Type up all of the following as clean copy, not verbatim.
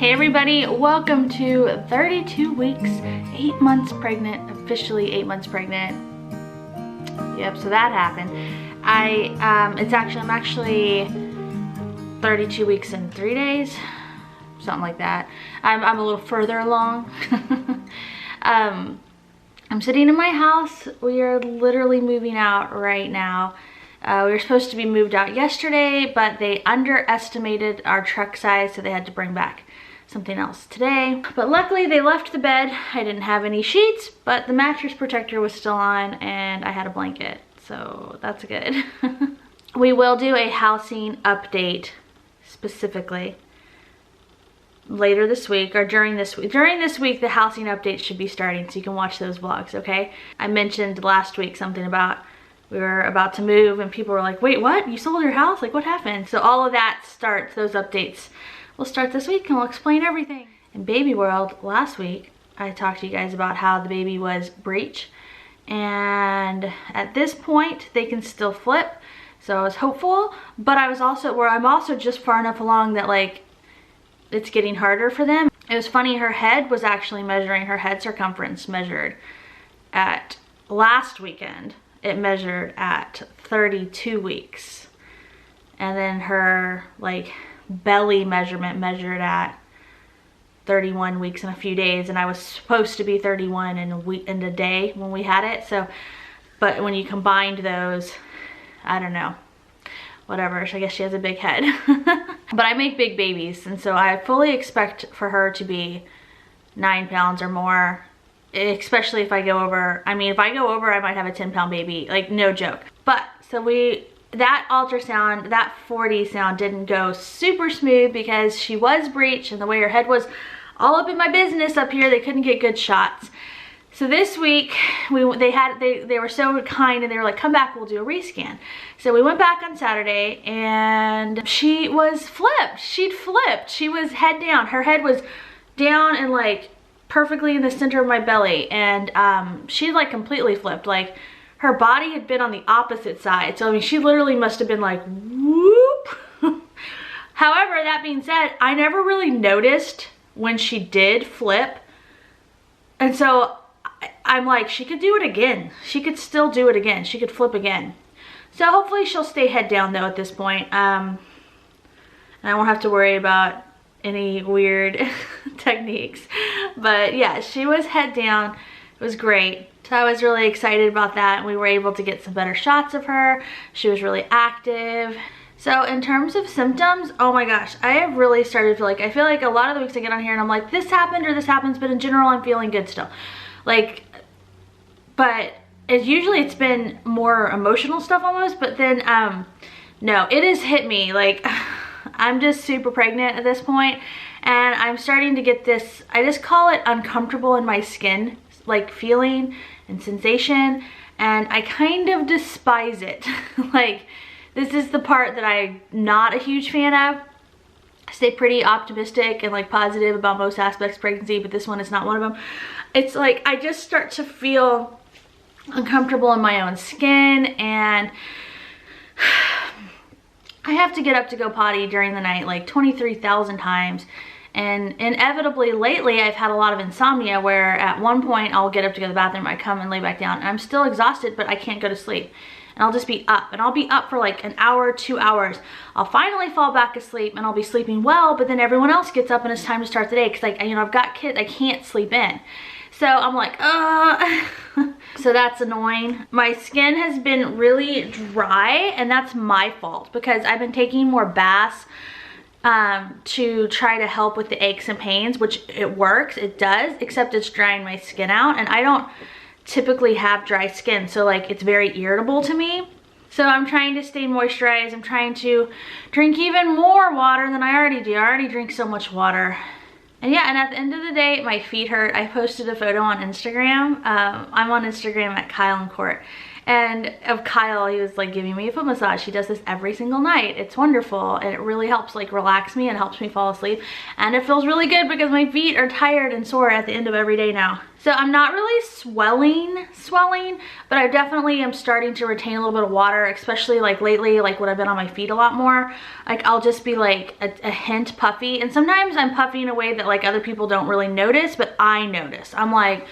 Hey everybody, welcome to 32 weeks, 8 months pregnant, officially 8 months pregnant. Yep, so that happened. I'm actually 32 weeks and 3 days, something like that. I'm a little further along. I'm sitting in my house. We are literally moving out right now. We were supposed to be moved out yesterday, but they underestimated our truck size, so they had to bring back something else today. But luckily they left the bed. I didn't have any sheets, but the mattress protector was still on and I had a blanket, so that's good. We will do a housing update specifically later this week or during this week. During this week, the housing update should be starting, so you can watch those vlogs, okay? I mentioned last week something about we were about to move and people were like, wait, what? You sold your house? Like, what happened? So all of that starts, those updates will start this week and we'll explain everything. In baby world, last week, I talked to you guys about how the baby was breech. And at this point, they can still flip. So I was hopeful, but I'm also just far enough along that like, it's getting harder for them. It was funny, her head was actually measuring, her head circumference measured at last weekend. It measured at 32 weeks. And then her like belly measurement measured at 31 weeks and a few days. And I was supposed to be 31 in a day when we had it. So, but when you combined those, I don't know, whatever, so I guess she has a big head. But I make big babies, and so I fully expect for her to be 9 pounds or more, especially if I go over. I mean, if I go over, I might have a 10-pound baby, like no joke. But so that ultrasound, that 40 sound didn't go super smooth because she was breech and the way her head was all up in my business up here, they couldn't get good shots. So this week, they were so kind and they were like, come back, we'll do a rescan. So we went back on Saturday and she was flipped. She'd flipped. She was head down. Her head was down and like perfectly in the center of my belly. And she like completely flipped. Like her body had been on the opposite side. So I mean, she literally must have been like, whoop. However, that being said, I never really noticed when she did flip. And so I'm like, she could do it again. She could still do it again. She could flip again. So hopefully she'll stay head down though at this point. And I won't have to worry about any weird techniques. But yeah, she was head down. It was great. So I was really excited about that. We were able to get some better shots of her. She was really active. So in terms of symptoms, oh my gosh, I have really started to I feel like a lot of the weeks I get on here and I'm like, this happened or this happens, but in general, I'm feeling good still. Like, but it's been more emotional stuff almost, but then, no, it has hit me. Like, I'm just super pregnant at this point, and I'm starting to get this, I just call it uncomfortable in my skin, like feeling and sensation, and I kind of despise it. Like, this is the part that I'm not a huge fan of. I stay pretty optimistic and like positive about most aspects of pregnancy, but this one is not one of them. It's like I just start to feel uncomfortable in my own skin, and I have to get up to go potty during the night like 23,000 times. And inevitably lately I've had a lot of insomnia where at one point I'll get up to go to the bathroom, I come and lay back down and I'm still exhausted, but I can't go to sleep. And I'll just be up, and I'll be up for like an hour, 2 hours. I'll finally fall back asleep and I'll be sleeping well, but then everyone else gets up and it's time to start the day because, like, you know, I've got kids, I can't sleep in. So I'm like, so that's annoying. My skin has been really dry, and that's my fault because I've been taking more baths to try to help with the aches and pains, which it works, it does, except it's drying my skin out, and I don't typically have dry skin, so like it's very irritable to me. So I'm trying to stay moisturized. I'm trying to drink even more water than I already do. I already drink so much water. And yeah, and at the end of the day, my feet hurt. I posted a photo on Instagram. I'm on Instagram at Kyle and Court. And of Kyle, he was like giving me a foot massage. He does this every single night. It's wonderful, and it really helps like relax me and helps me fall asleep. And it feels really good because my feet are tired and sore at the end of every day now. So I'm not really swelling, but I definitely am starting to retain a little bit of water, especially like lately, like when I've been on my feet a lot more. Like I'll just be like a hint puffy, and sometimes I'm puffy in a way that like other people don't really notice, but I notice. I'm like,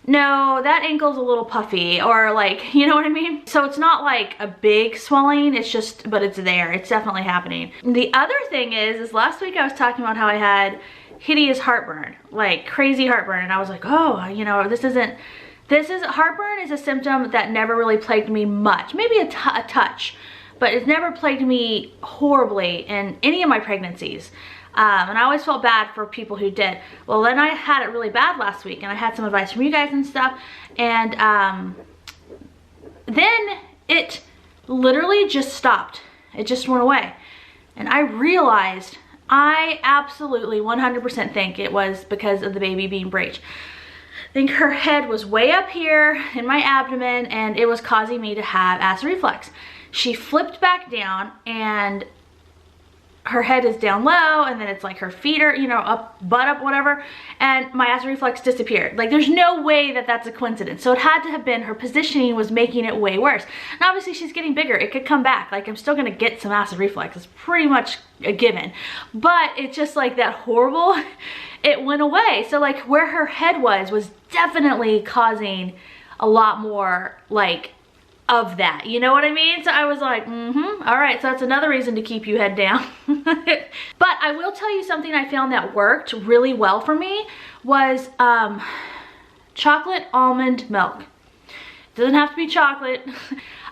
no, that ankle's a little puffy, or like, you know what I mean? So it's not like a big swelling, it's just, but it's there. It's definitely happening. The other thing is last week I was talking about how I had hideous heartburn, like crazy heartburn, and I was like, oh, you know, heartburn is a symptom that never really plagued me much, maybe a touch, but it's never plagued me horribly in any of my pregnancies. And I always felt bad for people who did. Well, then I had it really bad last week, and I had some advice from you guys and stuff, and then it literally just stopped. It just went away, and I realized I absolutely 100% think it was because of the baby being breech. I think her head was way up here in my abdomen, and it was causing me to have acid reflux. She flipped back down, and her head is down low, and then it's like her feet are, you know, up, butt up, whatever, and my acid reflux disappeared. Like there's no way that that's a coincidence. So it had to have been her positioning was making it way worse. And obviously she's getting bigger. It could come back. Like I'm still gonna get some acid reflux. It's pretty much a given. But it's just like that horrible, it went away. So like where her head was definitely causing a lot more like of that, you know what I mean? So I was like, all right, so that's another reason to keep you head down. But I will tell you something I found that worked really well for me was chocolate almond milk. It doesn't have to be chocolate.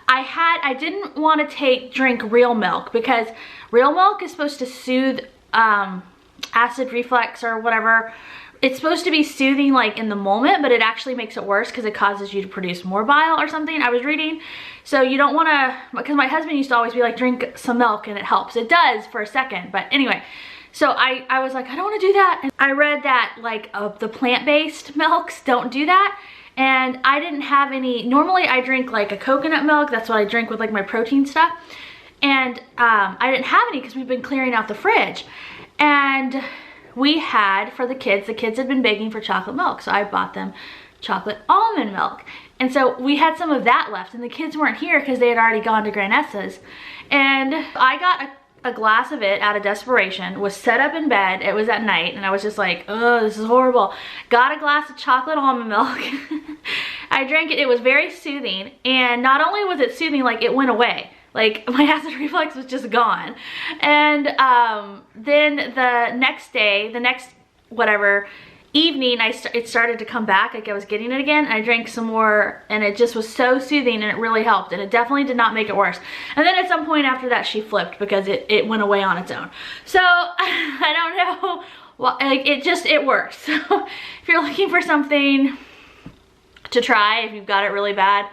I didn't want to drink real milk, because real milk is supposed to soothe acid reflux or whatever. It's supposed to be soothing like in the moment, but it actually makes it worse because it causes you to produce more bile or something, I was reading. So you don't want to, because my husband used to always be like, drink some milk and it helps. It does for a second, but anyway. So I was like, I don't want to do that. And I read that like the plant-based milks don't do that. And I didn't have any, normally I drink like a coconut milk. That's what I drink with like my protein stuff. And I didn't have any because we've been clearing out the fridge. And we had, for the kids had been begging for chocolate milk, so I bought them chocolate almond milk. And so we had some of that left, and the kids weren't here because they had already gone to Granessa's. And I got a glass of it out of desperation, was set up in bed, it was at night, and I was just like, oh, this is horrible. Got a glass of chocolate almond milk. I drank it, it was very soothing, and not only was it soothing, like it went away. Like my acid reflux was just gone. And then the next day, the next whatever evening, it started to come back, like I was getting it again. I drank some more, and it just was so soothing, and it really helped, and it definitely did not make it worse. And then at some point after that, she flipped because it went away on its own. So I don't know, well, like it works. So if you're looking for something to try, if you've got it really bad,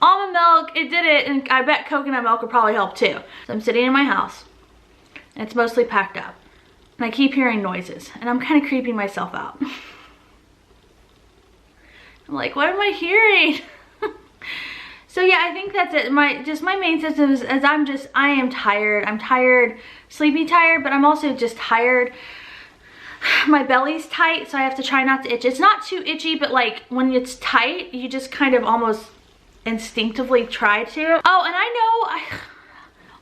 almond milk, it did it, and I bet coconut milk would probably help too. So I'm sitting in my house, and it's mostly packed up, and I keep hearing noises, and I'm kind of creeping myself out. I'm like, what am I hearing? So yeah, I think that's it. My main symptoms is I am tired. I'm tired, sleepy tired, but I'm also just tired. My belly's tight, so I have to try not to itch. It's not too itchy, but like when it's tight, you just kind of almost instinctively try to. Oh, and I know,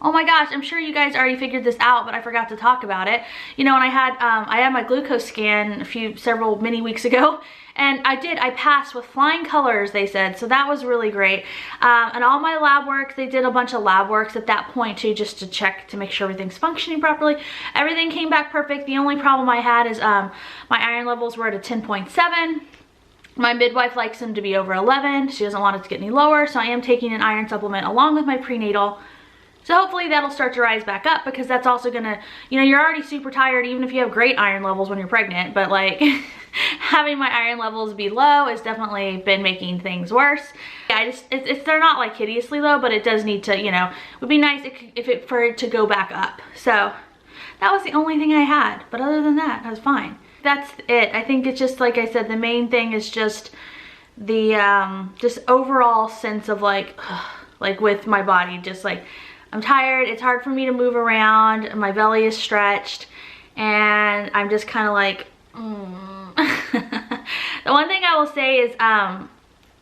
oh my gosh, I'm sure you guys already figured this out, but I forgot to talk about it. You know, when I had my glucose scan several many weeks ago, and I passed with flying colors, they said, so that was really great. And all my lab work, they did a bunch of lab works at that point too, just to check to make sure everything's functioning properly. Everything came back perfect. The only problem I had is my iron levels were at a 10.7. My midwife likes them to be over 11. She doesn't want it to get any lower, so I am taking an iron supplement along with my prenatal. So hopefully that'll start to rise back up, because that's also gonna, you know, you're already super tired even if you have great iron levels when you're pregnant, but like having my iron levels be low has definitely been making things worse. Yeah, they're not like hideously low, but it does need to, you know, it would be nice for it to go back up. So that was the only thing I had, but other than that, I was fine. That's it. I think it's just, like I said, the main thing is just the just overall sense of like with my body, just like I'm tired, it's hard for me to move around, my belly is stretched, and I'm just kind of like, The one thing I will say is,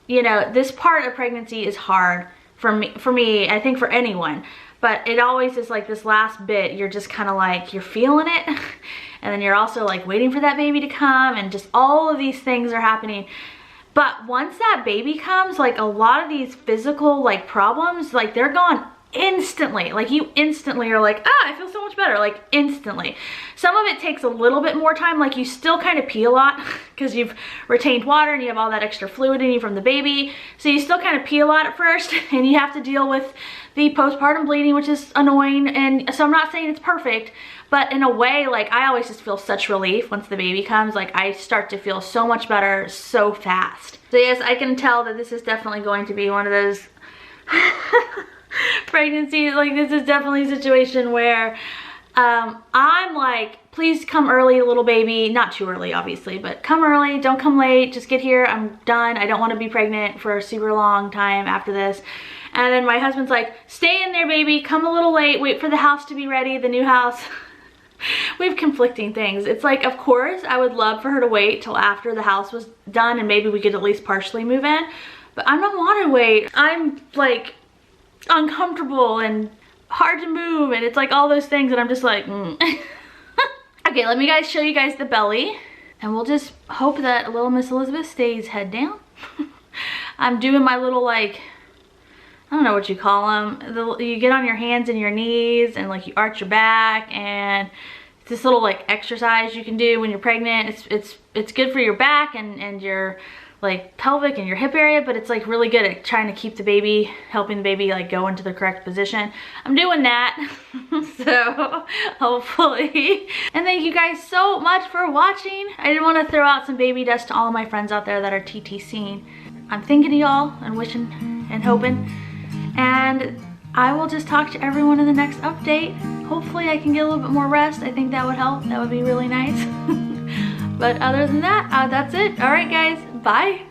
you know, this part of pregnancy is hard for me, I think for anyone, but it always is like this last bit, you're just kind of like, you're feeling it, and then you're also like waiting for that baby to come, and just all of these things are happening. But once that baby comes, like a lot of these physical like problems, like they're gone instantly. Like you instantly are like, ah, I feel so much better, like instantly. Some of it takes a little bit more time, like you still kind of pee a lot because you've retained water and you have all that extra fluid in you from the baby. So you still kind of pee a lot at first, and you have to deal with the postpartum bleeding, which is annoying. And so I'm not saying it's perfect, but in a way, like I always just feel such relief once the baby comes. Like I start to feel so much better so fast. So yes, I can tell that this is definitely going to be one of those pregnancies. Like this is definitely a situation where I'm like, please come early, little baby. Not too early, obviously, but come early, don't come late. Just get here, I'm done. I don't want to be pregnant for a super long time after this. And then my husband's like, stay in there, baby, come a little late, wait for the house to be ready, the new house. We have conflicting things. It's like, of course, I would love for her to wait till after the house was done and maybe we could at least partially move in, but I don't want to wait. I'm like uncomfortable and hard to move, and it's like all those things, and I'm just like, Okay, let me show you guys the belly, and we'll just hope that little Miss Elizabeth stays head down. I'm doing my little, like, I don't know what you call them. You get on your hands and your knees and like you arch your back, and it's this little like exercise you can do when you're pregnant. It's good for your back and your like pelvic and your hip area, but it's like really good at trying to keep the baby, helping the baby like go into the correct position. I'm doing that. So hopefully. And thank you guys so much for watching. I did want to throw out some baby dust to all of my friends out there that are TTCing. I'm thinking of y'all and wishing and hoping. And I will just talk to everyone in the next update. Hopefully I can get a little bit more rest. I think that would help. That would be really nice. But other than that, that's it. All right, guys. Bye.